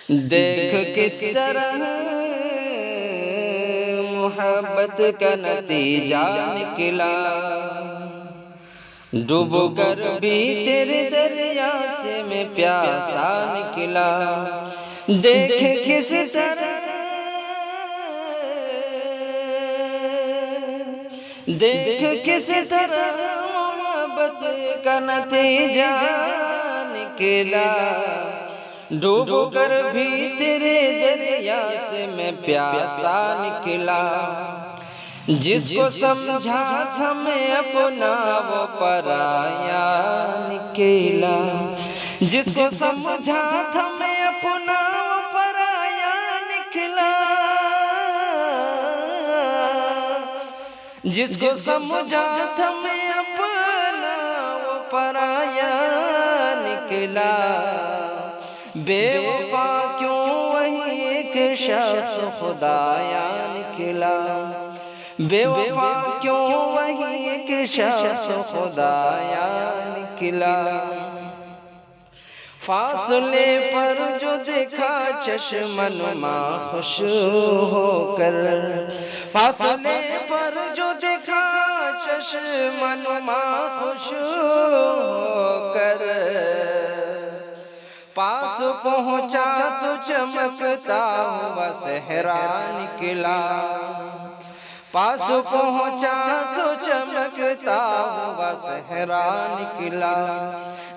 دیکھ کس طرح محبت کا نتیجہ نکلا، ڈوب کر بھی تیرے دریا سے میں پیاسا نکلا۔ دیکھ کس طرح، دیکھ کس طرح محبت کا نتیجہ نکلا، ڈوب کر بھی تیرے دریا سے میں پیاسا نکلا۔ جس کو سمجھا تھا میں اپنا وہ پرایا نکلا، جس کو سمجھا تھا میں اپنا وہ پرایا نکلا، جس کو سمجھا تھا میں اپنا وہ پرایا نکلا۔ بے وفا کیوں وہی ایک شخص خدایا نکلا، بے وفا کیوں وہی ایک شخص خدایا نکلا۔ فاصلے پر جو دیکھا چشم نما خوش ہو کر، فاصلے پر جو دیکھا چشم نما خوش ہو کر، پاس پہنچا تو چمکتا ہوا صحرا نکلا، پاس پہنچا تو چمکتا ہوا صحرا نکلا،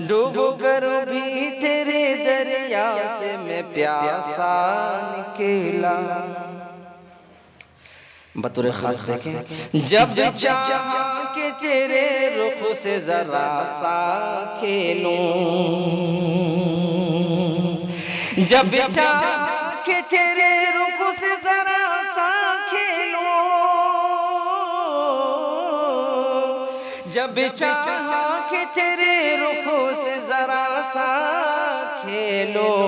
ڈوب کر بھی تیرے دریا سے میں پیاسا نکلا۔ بطور خاص دیکھیں، جب چاہا کہ تیرے رخ سے ذرا سا کھیلوں، جب چاہا کہ تیرے رخ سے ذرا سا کھیلوں، جب چاہا کہ تیرے رخ سے ذرا سا کھیلوں،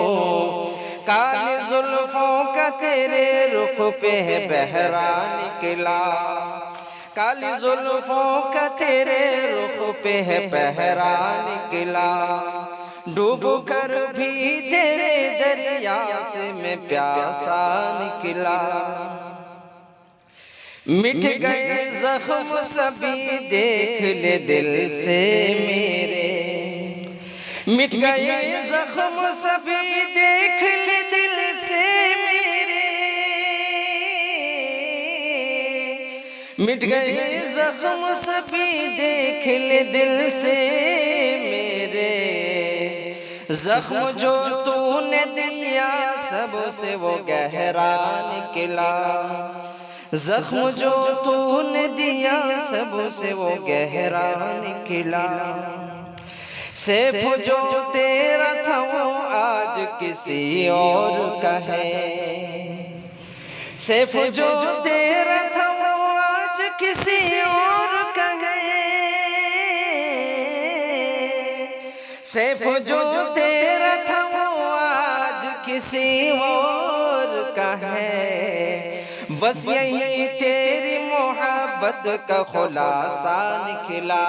کالے زلفوں کا تیرے رخ پہ بہرا نکلا، کالی زلفوں کا تیرے رخ پہ بہرا نکلا، ڈوب کر بھی تیرے دریا سے میں پیاسا نکلا۔ مٹ گئے زخم سبھی دیکھ لے دل سے میرے، مٹ گئے زخم سبھی دیکھ لے دل سے میرے، مٹ گئے زخم سبھی دیکھ لے دل سے میرے، زخم جو تو نے دیا سب سے وہ گہرا نکلا، زخم جو تو نے دیا سب سے وہ گہرا نکلا۔ سیف جو تیرا تھا وہ آج کسی اور کا ہے، سیف جو تیرا تھا وہ آج کسی اور کا ہے، سیف جو تیرا تھا وہ آج کسی اور کا ہے، بس یہی تیری محبت کا خلاصہ نکلا،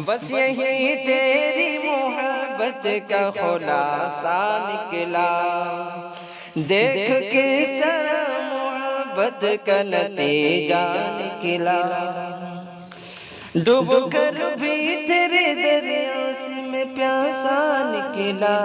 بس یہی تیری محبت کا خلاصہ نکلا۔ دیکھ کس طرح محبت کا نتیجہ نکلا، ڈوب کر بھی تیرے دریا سے میں پیاسا نکلا۔